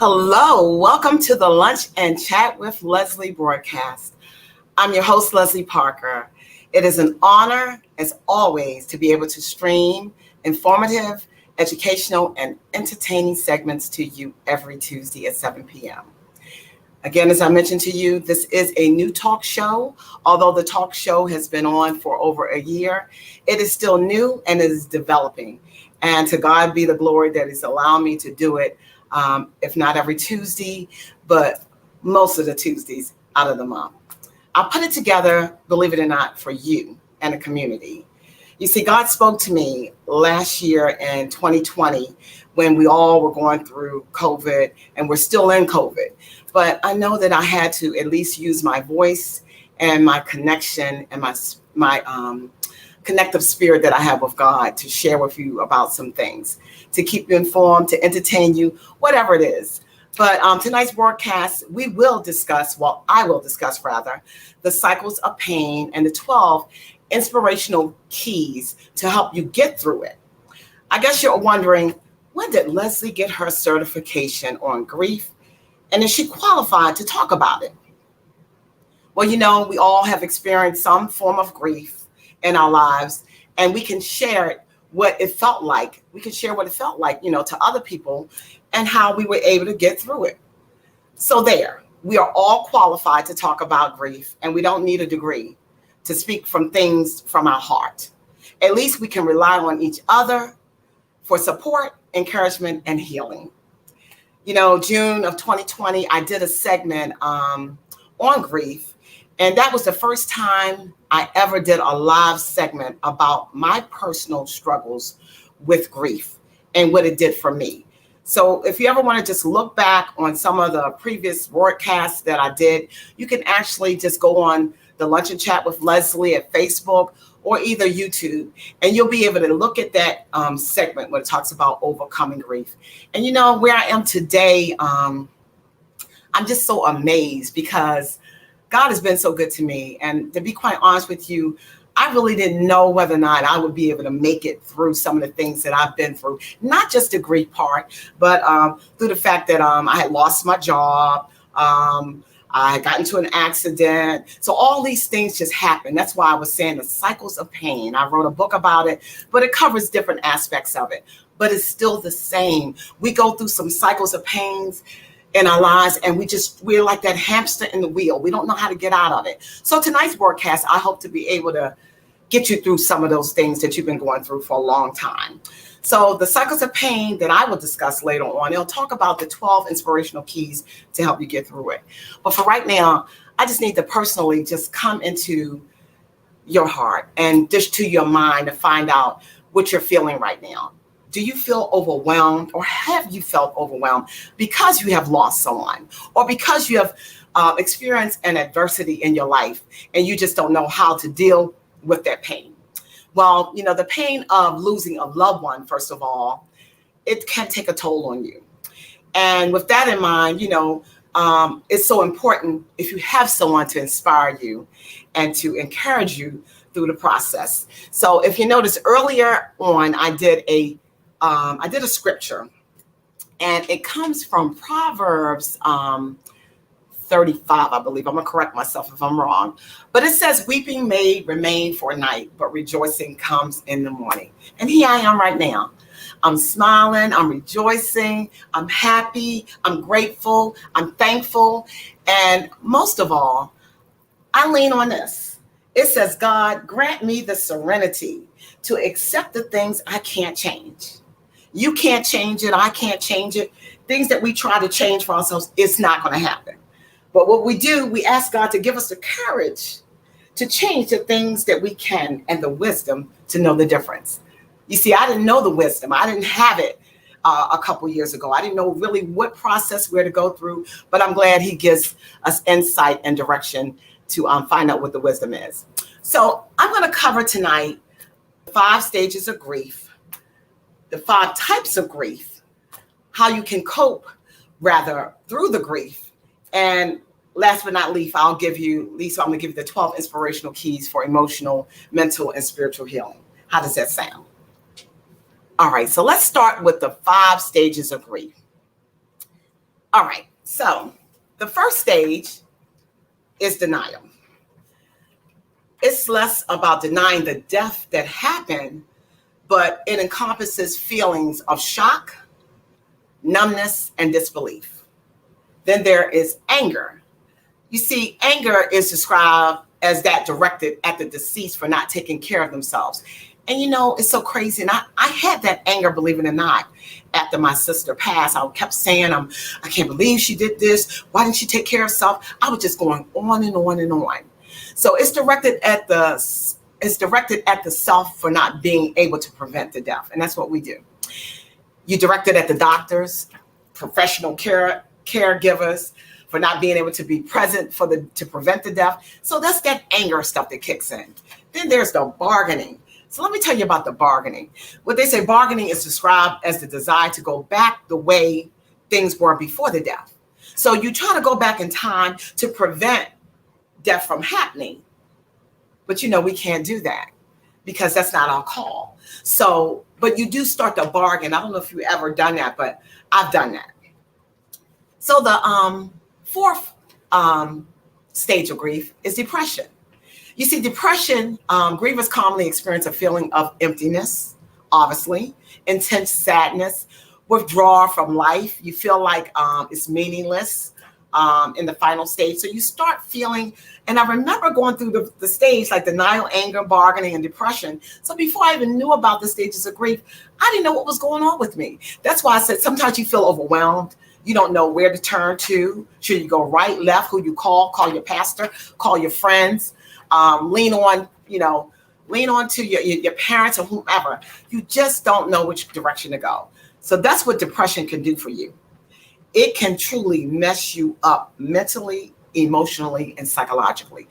Hello, welcome to the Lunch and Chat with Leslie broadcast. I'm your host, Leslie Parker. It is an honor, as always, to be able to stream informative, educational, and entertaining segments to you every Tuesday at 7 p.m. Again, as I mentioned to you, this is a new talk show. Although the talk show has been on for over a year, it is still new and it is developing. And to God be the glory that He's allowed me to do it, if not every Tuesday, but most of the Tuesdays out of the month. I put it together, believe it or not, for you and the community. You see, God spoke to me last year in 2020 when we all were going through COVID, and we're still in COVID. But I know that I had to at least use my voice and my connection and my connective spirit that I have with God to share with you about some things, to keep you informed, to entertain you, whatever it is. But tonight's broadcast, I will discuss the cycles of pain and the 12 inspirational keys to help you get through it. I guess you're wondering, when did Leslie get her certification on grief? And is she qualified to talk about it? Well, we all have experienced some form of grief in our lives, and we can share what it felt like. We can share what it felt like, to other people and how we were able to get through it. So we are all qualified to talk about grief, and we don't need a degree to speak from things from our heart. At least we can rely on each other for support, encouragement, and healing. June of 2020, I did a segment on grief, and that was the first time I ever did a live segment about my personal struggles with grief and what it did for me. So if you ever want to just look back on some of the previous broadcasts that I did, you can actually just go on the Lunch and Chat with Leslie at Facebook or either YouTube, and you'll be able to look at that segment when it talks about overcoming grief. And where I am today, I'm just so amazed because God has been so good to me. And to be quite honest with you, I really didn't know whether or not I would be able to make it through some of the things that I've been through, not just the grief part, but through the fact that I had lost my job. I got into an accident. So all these things just happened. That's why I was saying the cycles of pain. I wrote a book about it, but it covers different aspects of it. But it's still the same. We go through some cycles of pains in our lives, and we're like that hamster in the wheel. We don't know how to get out of it. So tonight's broadcast, I hope to be able to get you through some of those things that you've been going through for a long time. So the cycles of pain that I will discuss later on, it'll talk about the 12 inspirational keys to help you get through it. But for right now, I just need to personally just come into your heart and just to your mind to find out what you're feeling right now. Do you feel overwhelmed, or have you felt overwhelmed because you have lost someone, or because you have experienced an adversity in your life and you just don't know how to deal with that pain? Well, the pain of losing a loved one, first of all, it can take a toll on you. And with that in mind, it's so important if you have someone to inspire you and to encourage you through the process. So if you notice earlier on, I did a scripture, and it comes from Proverbs 35, I believe. I'm going to correct myself if I'm wrong. But it says, weeping may remain for a night, but rejoicing comes in the morning. And here I am right now. I'm smiling, I'm rejoicing, I'm happy, I'm grateful, I'm thankful. And most of all, I lean on this. It says, God, grant me the serenity to accept the things I can't change. You can't change it. I can't change it. Things that we try to change for ourselves, it's not going to happen. But what we do, we ask God to give us the courage to change the things that we can and the wisdom to know the difference. You see, I didn't know the wisdom. I didn't have it a couple years ago. I didn't know really what process we're to go through, but I'm glad He gives us insight and direction to find out what the wisdom is. So I'm going to cover tonight 5 stages of grief, the 5 types of grief, how you can cope through the grief. And last but not least, I'm going to give you the 12 inspirational keys for emotional, mental, and spiritual healing. How does that sound? All right, so let's start with the 5 stages of grief. All right. So the first stage is denial. It's less about denying the death that happened, but it encompasses feelings of shock, numbness, and disbelief. Then there is anger. You see, anger is described as that directed at the deceased for not taking care of themselves. And it's so crazy. And I had that anger, believe it or not, after my sister passed. I kept saying, I can't believe she did this. Why didn't she take care of herself? I was just going on and on and on. So it's directed at the self for not being able to prevent the death. And that's what we do. You direct it at the doctors, professional caregivers, for not being able to be present to prevent the death. So that's that anger stuff that kicks in. Then there's the bargaining. So let me tell you about the bargaining. What they say, bargaining is described as the desire to go back the way things were before the death. So you try to go back in time to prevent death from happening. But we can't do that because that's not our call. So, but you do start to bargain. I don't know if you've ever done that, but I've done that. So the fourth stage of grief is depression. You see, depression, grievers commonly experience a feeling of emptiness, obviously, intense sadness, withdrawal from life. You feel like it's meaningless in the final stage. So you start feeling, and I remember going through the stage like denial, anger, bargaining, and depression. So before I even knew about the stages of grief, I didn't know what was going on with me. That's why I said sometimes you feel overwhelmed. You don't know where to turn to. Should you go right, left, who you call your pastor, call your friends, lean on to your parents or whomever. You just don't know which direction to go. So that's what depression can do for you. It can truly mess you up mentally, emotionally, and psychologically.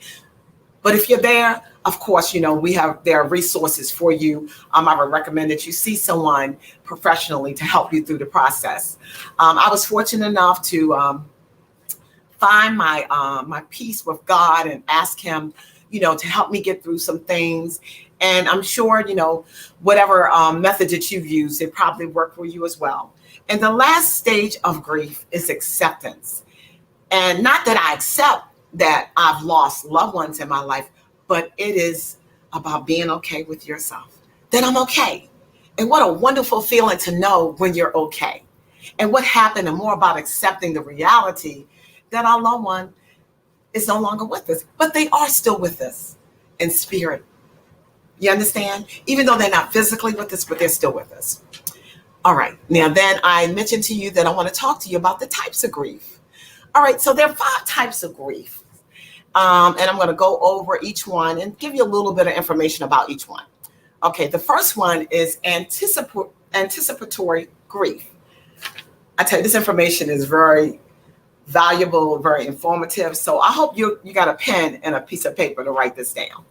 But if you're there, of course, there are resources for you. I would recommend that you see someone professionally to help you through the process. I was fortunate enough to find my peace with God and ask him, to help me get through some things. And I'm sure, whatever method that you've used, it probably worked for you as well. And the last stage of grief is acceptance. And not that I accept that I've lost loved ones in my life, but it is about being okay with yourself, that I'm okay. And what a wonderful feeling to know when you're okay. And what happened, and more about accepting the reality that our loved one is no longer with us, but they are still with us in spirit. You understand? Even though they're not physically with us, but they're still with us. All right. Now, then I mentioned to you that I want to talk to you about the types of grief. All right. So there are 5 types of grief. And I'm going to go over each one and give you a little bit of information about each one. Okay. The first one is anticipatory grief. I tell you, this information is very valuable, very informative. So I hope you got a pen and a piece of paper to write this down.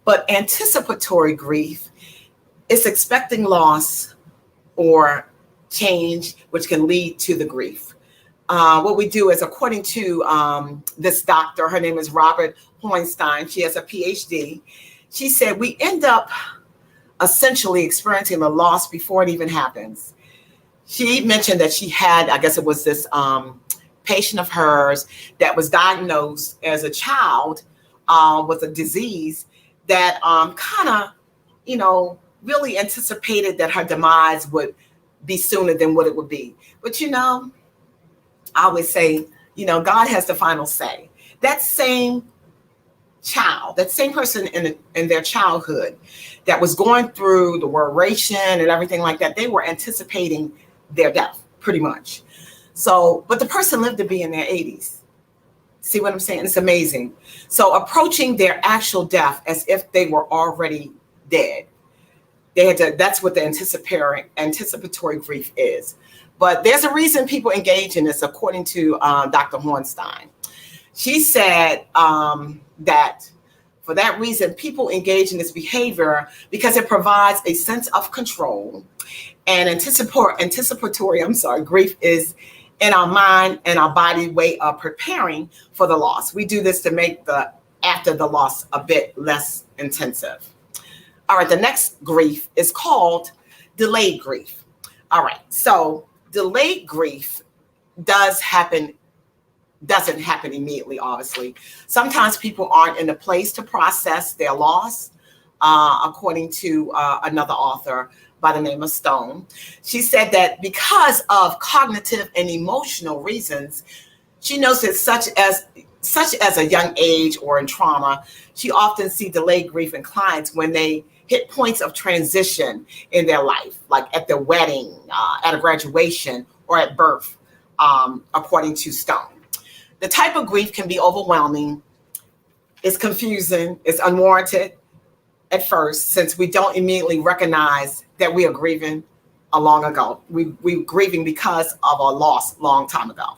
But anticipatory grief is expecting loss or change, which can lead to the grief. What we do is, according to this doctor, her name is Robert Hohenstein. She has a PhD. She said we end up essentially experiencing the loss before it even happens. She mentioned that she had, I guess it was this patient of hers that was diagnosed as a child with a disease that kind of, really anticipated that her demise would be sooner than what it would be. But, I always say, God has the final say. That same child, that same person in their childhood that was going through the worration and everything like that, they were anticipating their death pretty much. So, but the person lived to be in their 80s. See what I'm saying? It's amazing. So approaching their actual death as if they were already dead. That's what the anticipatory grief is. But there's a reason people engage in this, according to Dr. Hohenstein. She said that for that reason, people engage in this behavior because it provides a sense of control. And anticipatory grief is in our mind and our body way of preparing for the loss. We do this to make the after the loss a bit less intensive. All right, the next grief is called delayed grief. All right, so delayed grief doesn't happen immediately, obviously. Sometimes people aren't in a place to process their loss, according to another author by the name of Stone. She said that because of cognitive and emotional reasons, she knows that such as a young age or in trauma, she often sees delayed grief in clients when they hit points of transition in their life, like at their wedding, at a graduation, or at birth, according to Stone. The type of grief can be overwhelming, it's confusing, it's unwarranted at first, since we don't immediately recognize that we are grieving long ago. We're grieving because of a loss long time ago.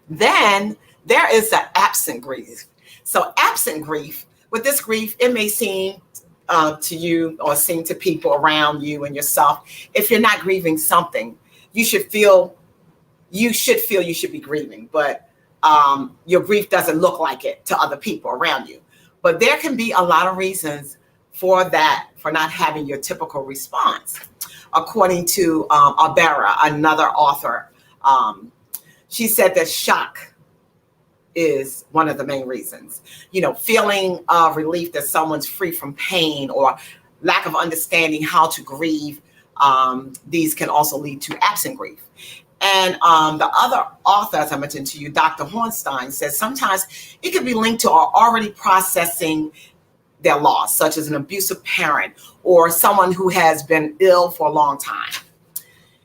Then there is the absent grief. So absent grief, with this grief, it may seem to you or seem to people around you and yourself, if you're not grieving something, you should feel you should be grieving, but your grief doesn't look like it to other people around you. But there can be a lot of reasons for that, for not having your typical response. According to Abera, another author, she said that shock is one of the main reasons. Feeling relief that someone's free from pain, or lack of understanding how to grieve. These can also lead to absent grief. And the other author, as I mentioned to you, Dr. Hornstein, says sometimes it can be linked to already processing their loss, such as an abusive parent or someone who has been ill for a long time.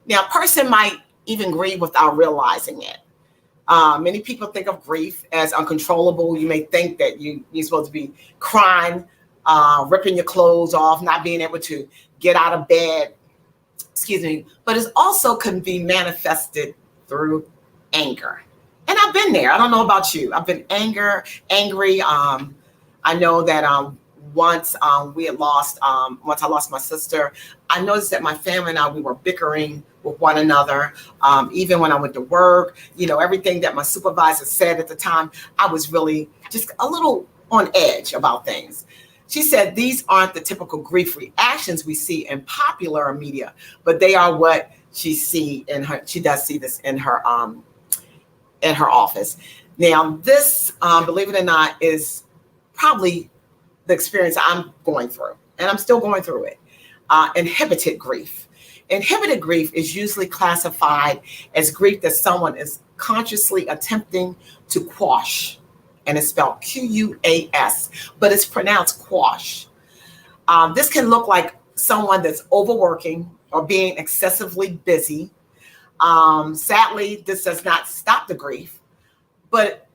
Now, a person might even grieve without realizing it. Many people think of grief as uncontrollable. You may think that you're supposed to be crying, ripping your clothes off, not being able to get out of bed, but it also can be manifested through anger. And I've been there. I don't know about you. I've been angry. I know that once I lost my sister, I noticed that my family and I, we were bickering with one another. Even when I went to work, everything that my supervisor said at the time, I was really just a little on edge about things. She said these aren't the typical grief reactions we see in popular media, but they are what she does see this in her office. Now, this, believe it or not, is probably the experience I'm going through, and I'm still going through it. Inhibited grief. Inhibited grief is usually classified as grief that someone is consciously attempting to quash. And it's spelled Quas, but it's pronounced quash. This can look like someone that's overworking or being excessively busy. Sadly, this does not stop the grief, but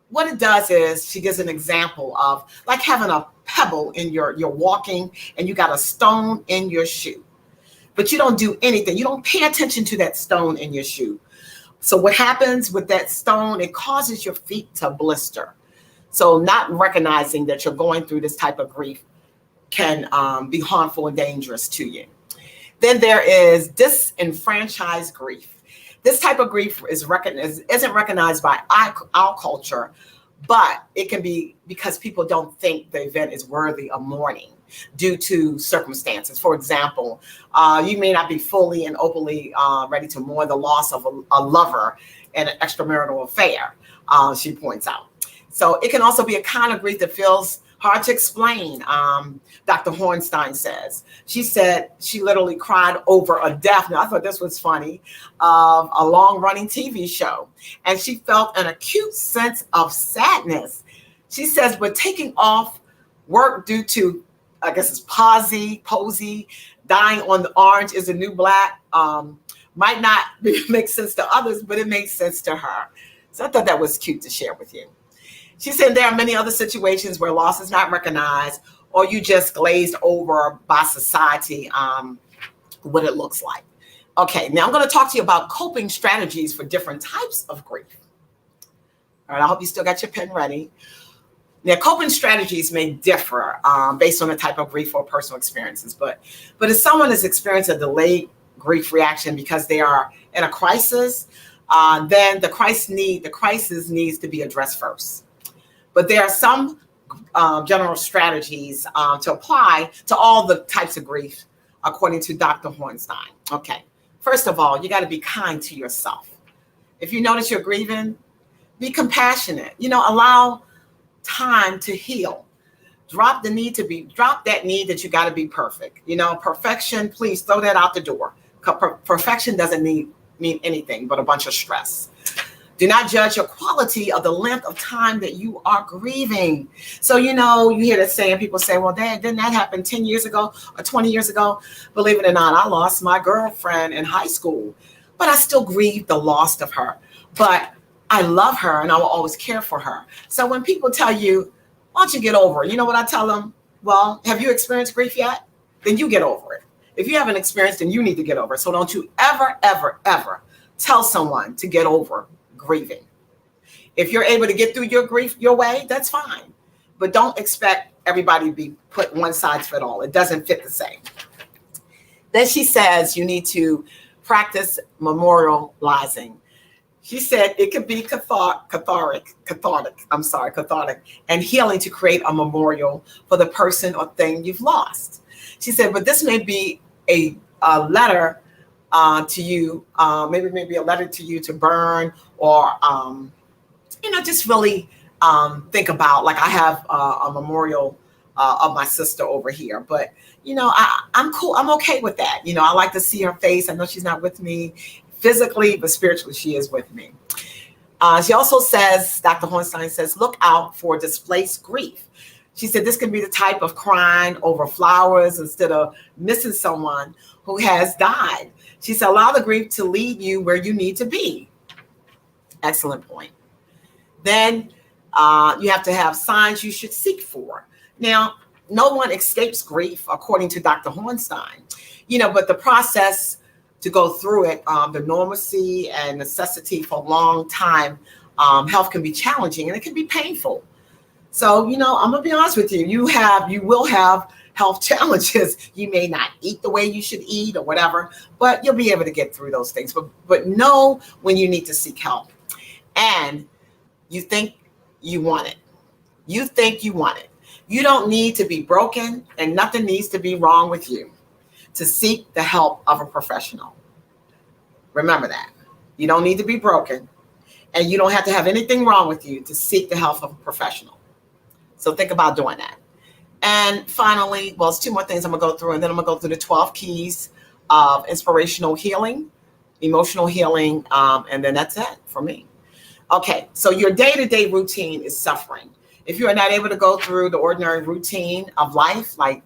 what it does is, she gives an example of like having a pebble in you're walking and you got a stone in your shoe, but you don't do anything. You don't pay attention to that stone in your shoe. So what happens with that stone, it causes your feet to blister. So not recognizing that you're going through this type of grief can be harmful and dangerous to you. Then there is disenfranchised grief. This type of grief isn't recognized by our culture, but it can be because people don't think the event is worthy of mourning due to circumstances. For example, you may not be fully and openly ready to mourn the loss of a lover in an extramarital affair, she points out. So it can also be a kind of grief that feels hard to explain, Dr. Hornstein says. She said she literally cried over a death. Now, I thought this was funny, of a long-running TV show. And she felt an acute sense of sadness. She says, but taking off work due to, I guess it's Posey, dying on the Orange is the New Black, might not make sense to others, but it makes sense to her. So I thought that was cute to share with you. She said there are many other situations where loss is not recognized, or you just glazed over by society, what it looks like. Okay, now I'm going to talk to you about coping strategies for different types of grief. All right, I hope you still got your pen ready. Now, coping strategies may differ based on the type of grief or personal experiences, but if someone has experienced a delayed grief reaction because they are in a crisis, then the crisis needs to be addressed first. But there are some general strategies to apply to all the types of grief, according to Dr. Hornstein. Okay, first of all, you got to be kind to yourself. If you notice you're grieving, be compassionate. Allow time to heal. Drop that need that you got to be perfect. Perfection, please throw that out the door. Perfection doesn't mean anything but a bunch of stress. Do not judge your quality of the length of time that you are grieving. So, you hear that saying, people say, well, didn't that happen 10 years ago or 20 years ago? Believe it or not, I lost my girlfriend in high school, but I still grieve the loss of her. But I love her and I will always care for her. So when people tell you, why don't you get over it? You know what I tell them? Well, have you experienced grief yet? Then you get over it. If you haven't experienced, then you need to get over it. So don't you ever, ever, ever tell someone to get over grieving. If you're able to get through your grief your way, that's fine. But don't expect everybody to be put one size fit all. It doesn't fit the same. Then she says you need to practice memorializing. She said it could be cathartic, and healing to create a memorial for the person or thing you've lost. She said, but this may be a letter to you, maybe a letter to you to burn, or just really think about. Like I have a memorial of my sister over here, but I'm cool. I'm okay with that. I like to see her face. I know she's not with me physically, but spiritually she is with me. She also says, Dr. Hornstein says, look out for displaced grief. She said this can be the type of crying over flowers instead of missing someone who has died. She said, allow the grief to lead you where you need to be. Excellent point. Then you have to have signs you should seek for. Now, no one escapes grief, according to Dr. Hornstein, but the process to go through it, the normalcy and necessity for a long time, health can be challenging and it can be painful. So, I'm gonna be honest with you. You will have health challenges. You may not eat the way you should eat or whatever, but you'll be able to get through those things. But know when you need to seek help. And you think you want it. You think you want it. You don't need to be broken, and nothing needs to be wrong with you to seek the help of a professional. Remember that. You don't need to be broken, and you don't have to have anything wrong with you to seek the help of a professional. So think about doing that. And finally, it's two more things I'm going to go through, and then I'm going to go through the 12 keys of inspirational healing, emotional healing, and then that's it for me. Okay, so your day-to-day routine is suffering. If you are not able to go through the ordinary routine of life, like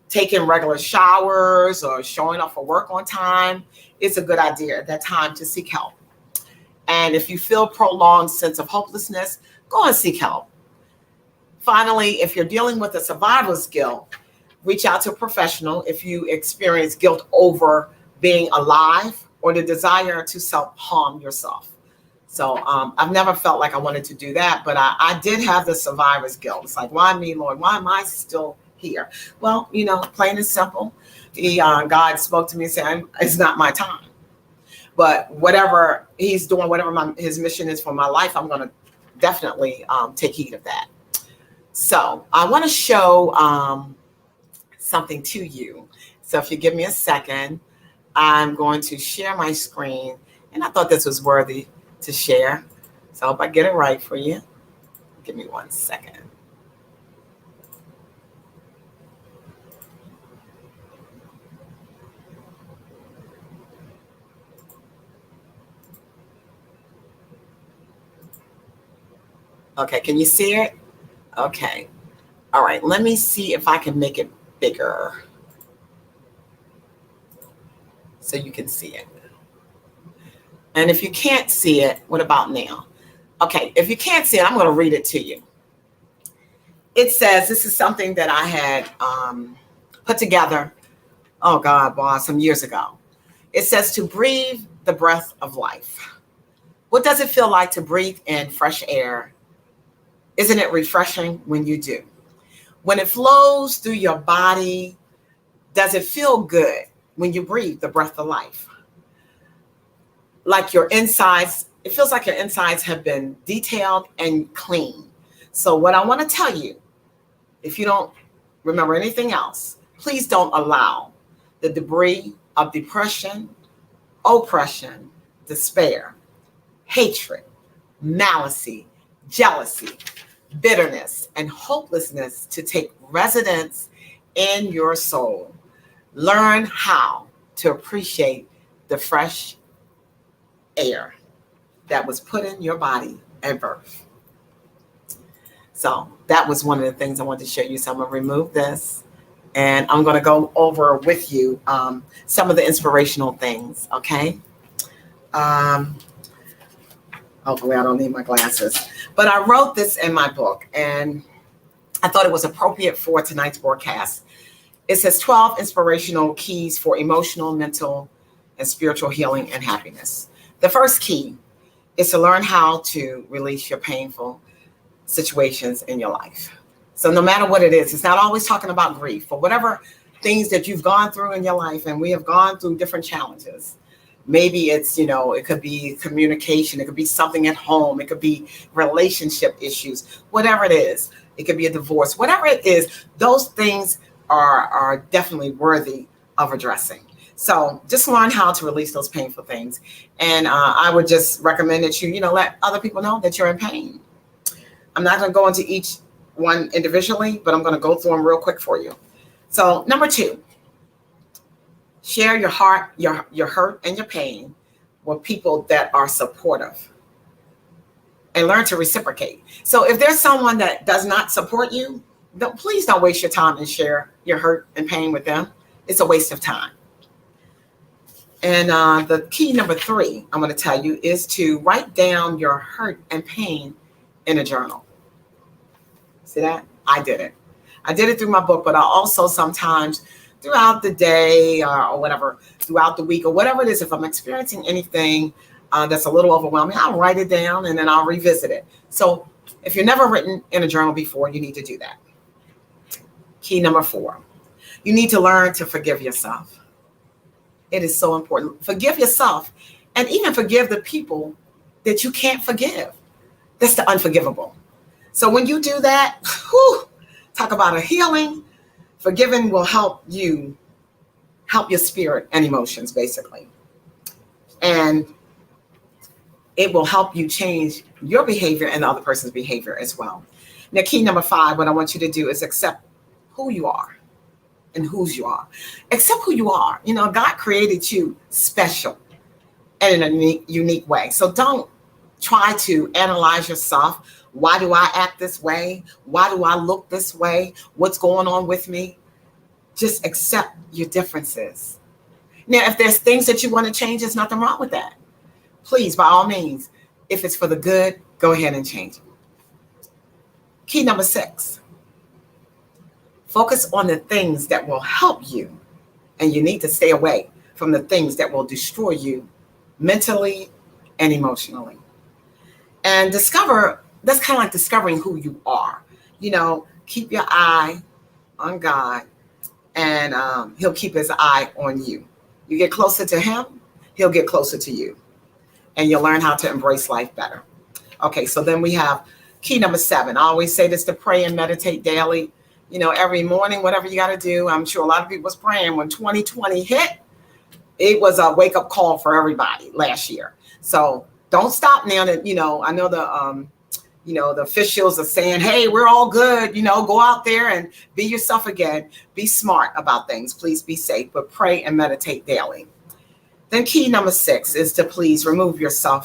taking regular showers or showing up for work on time, it's a good idea at that time to seek help. And if you feel prolonged sense of hopelessness, go and seek help. Finally, if you're dealing with a survivor's guilt, reach out to a professional if you experience guilt over being alive or the desire to self-harm yourself. So I've never felt like I wanted to do that, but I did have the survivor's guilt. It's like, why me, Lord? Why am I still here? Well, plain and simple. God spoke to me and said, it's not my time. But whatever he's doing, whatever his mission is for my life, I'm going to definitely take heed of that. So I want to show something to you. So if you give me a second, I'm going to share my screen. And I thought this was worthy to share. So I hope I get it right for you. Give me 1 second. Okay, can you see it? Okay. All right, let me see if I can make it bigger so you can see it. And if you can't see it, what about now? Okay, if you can't see it, I'm going to read it to you. It says, this is something that I had put together, some years ago. It says to breathe the breath of life. What does it feel like to breathe in fresh air? Isn't it refreshing when you do? When it flows through your body, does it feel good when you breathe the breath of life? Like your insides, it feels like your insides have been detailed and clean. So what I want to tell you, if you don't remember anything else, please don't allow the debris of depression, oppression, despair, hatred, malice, jealousy, bitterness, and hopelessness to take residence in your soul. Learn how to appreciate the fresh air that was put in your body at birth. So that was one of the things I wanted to show you. So I'm going to remove this and I'm going to go over with you some of the inspirational things, okay? Hopefully I don't need my glasses. But I wrote this in my book and I thought it was appropriate for tonight's broadcast. It says 12 inspirational keys for emotional, mental, and spiritual healing and happiness. The first key is to learn how to release your painful situations in your life. So no matter what it is, it's not always talking about grief or whatever things that you've gone through in your life, and we have gone through different challenges. Maybe it's, it could be communication, it could be something at home, it could be relationship issues, whatever it is. It could be a divorce, whatever it is, those things are definitely worthy of addressing. So just learn how to release those painful things. And I would just recommend that you let other people know that you're in pain. I'm not going to go into each one individually, but I'm going to go through them real quick for you. So number 2, share your heart, your hurt and your pain with people that are supportive and learn to reciprocate. So if there's someone that does not support you, please don't waste your time and share your hurt and pain with them. It's a waste of time. And the key number 3, I'm going to tell you, is to write down your hurt and pain in a journal. See that? I did it. I did it through my book, but I also sometimes throughout the day or whatever, throughout the week or whatever it is, if I'm experiencing anything that's a little overwhelming, I'll write it down and then I'll revisit it. So if you've never written in a journal before, you need to do that. Key number 4, you need to learn to forgive yourself. It is so important. Forgive yourself and even forgive the people that you can't forgive. That's the unforgivable. So when you do that, talk about a healing. Forgiving will help your spirit and emotions, basically. And it will help you change your behavior and the other person's behavior as well. Now, key number 5, what I want you to do is accept who you are and whose you are. Accept who you are. God created you special and in a unique way. So don't try to analyze yourself. Why do I act this way? Why do I look this way? What's going on with me? Just accept your differences. Now, if there's things that you want to change, there's nothing wrong with that. Please, by all means, if it's for the good, go ahead and change it. Key number 6, focus on the things that will help you, and you need to stay away from the things that will destroy you mentally and emotionally. And that's kind of like discovering who you are. Keep your eye on God and he'll keep his eye on you. You get closer to him, he'll get closer to you. And you'll learn how to embrace life better. Okay, so then we have key number 7. I always say this, to pray and meditate daily. Every morning, whatever you got to do. I'm sure a lot of people was praying when 2020 hit. It was a wake-up call for everybody last year. So don't stop now that, I know the officials are saying, hey, we're all good, go out there and be yourself again. Be smart about things. Please be safe, but pray and meditate daily. Then key number 6 is to please remove negativity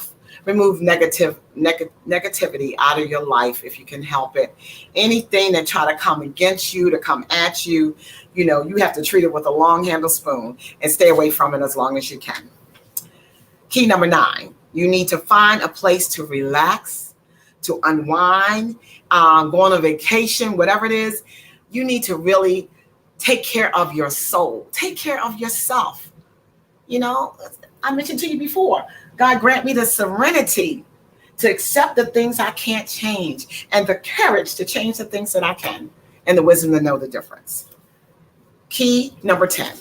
out of your life if you can help it. Anything that try to come against you, to come at you, you have to treat it with a long handle spoon and stay away from it as long as you can. Key number 9, you need to find a place to relax, to unwind, go on a vacation, whatever it is. You need to really take care of your soul. Take care of yourself. I mentioned to you before, God grant me the serenity to accept the things I can't change and the courage to change the things that I can and the wisdom to know the difference. Key number 10,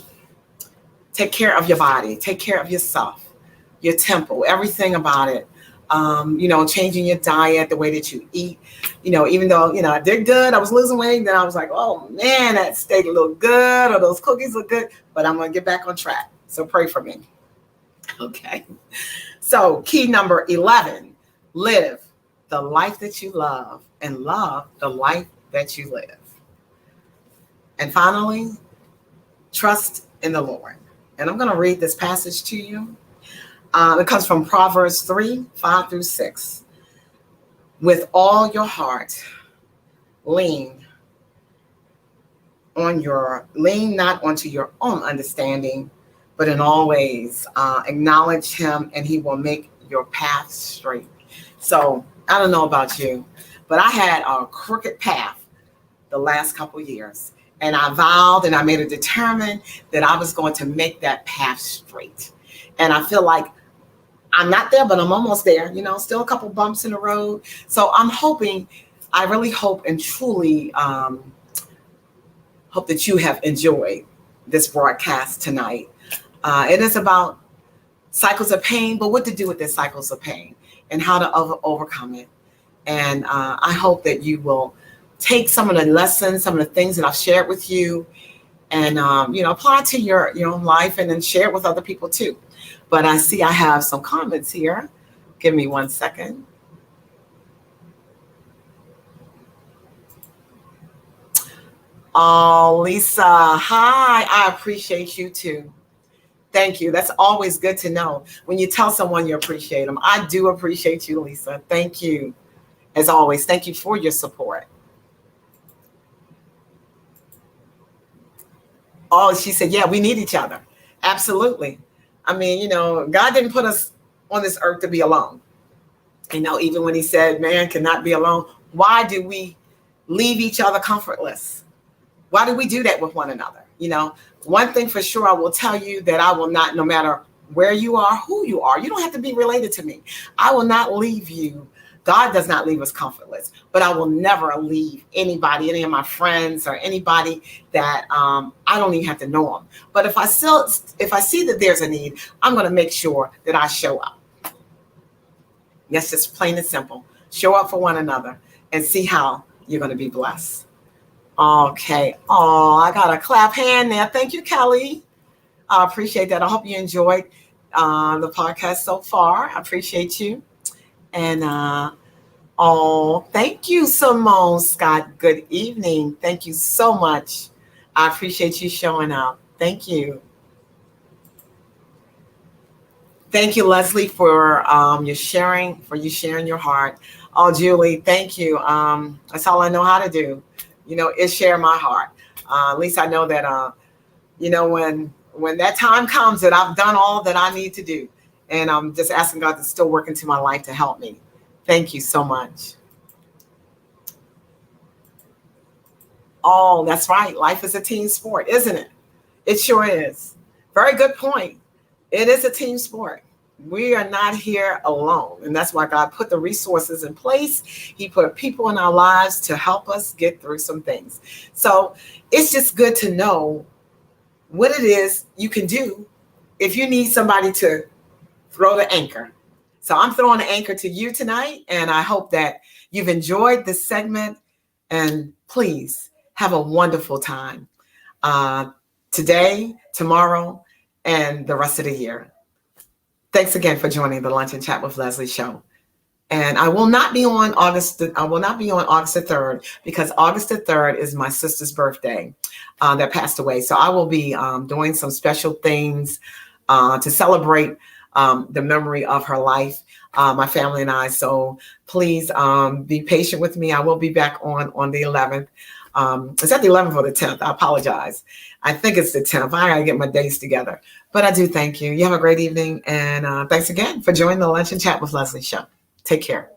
take care of your body. Take care of yourself, your temple, everything about it. Changing your diet, the way that you eat, even though, I did good, I was losing weight, then I was like, oh man, that steak look good or those cookies look good, but I'm going to get back on track. So pray for me. Okay. So key number 11, live the life that you love and love the life that you live. And finally, trust in the Lord. And I'm going to read this passage to you. It comes from Proverbs 3:5-6. With all your heart, lean not onto your own understanding, but in all ways acknowledge him, and he will make your path straight. So I don't know about you, but I had a crooked path the last couple of years, and I vowed and I made it determined that I was going to make that path straight. And I feel like I'm not there, but I'm almost there, still a couple bumps in the road. So I'm hoping, I really hope and truly hope that you have enjoyed this broadcast tonight. It is about cycles of pain, but what to do with the cycles of pain and how to overcome it. And I hope that you will take some of the lessons, some of the things that I've shared with you, and apply it to your own life, and then share it with other people too. But I see I have some comments here. Give me 1 second. Oh, Lisa, hi. I appreciate you too. Thank you. That's always good to know when you tell someone you appreciate them. I do appreciate you, Lisa. Thank you. As always, thank you for your support. Oh, she said, yeah, we need each other. Absolutely. I mean, God didn't put us on this earth to be alone. Even when he said man cannot be alone, why do we leave each other comfortless? Why do we do that with one another? One thing for sure, I will tell you that I will not, no matter where you are, who you are, you don't have to be related to me. I will not leave you. God does not leave us comfortless, but I will never leave anybody, any of my friends or anybody that I don't even have to know them. But if I see that there's a need, I'm going to make sure that I show up. That's just plain and simple. Show up for one another and see how you're going to be blessed. Okay. Oh, I got a clap hand there. Thank you, Kelly. I appreciate that. I hope you enjoyed the podcast so far. I appreciate you. And thank you, Simone Scott. Good evening. Thank you so much. I appreciate you showing up. Thank you. Thank you, Leslie, for your sharing, your heart. Oh, Julie, thank you. That's all I know how to do, is share my heart. At least I know that, when that time comes that I've done all that I need to do. And I'm just asking God to still work into my life to help me. Thank you so much. Oh, that's right. Life is a team sport, isn't it? It sure is. Very good point. It is a team sport. We are not here alone. And that's why God put the resources in place. He put people in our lives to help us get through some things. So it's just good to know what it is you can do if you need somebody to throw the anchor. So I'm throwing the anchor to you tonight, and I hope that you've enjoyed this segment, and please have a wonderful time today, tomorrow, and the rest of the year. Thanks again for joining the Lunch and Chat with Leslie show. And I will not be on August the 3rd, because August the 3rd is my sister's birthday that passed away. So I will be doing some special things to celebrate the memory of her life, my family and I. So please be patient with me. I will be back on the 11th. It's at the 11th or the 10th. I apologize. I think it's the 10th. I gotta get my days together. But I do thank you. You have a great evening. And thanks again for joining the Lunch and Chat with Leslie show. Take care.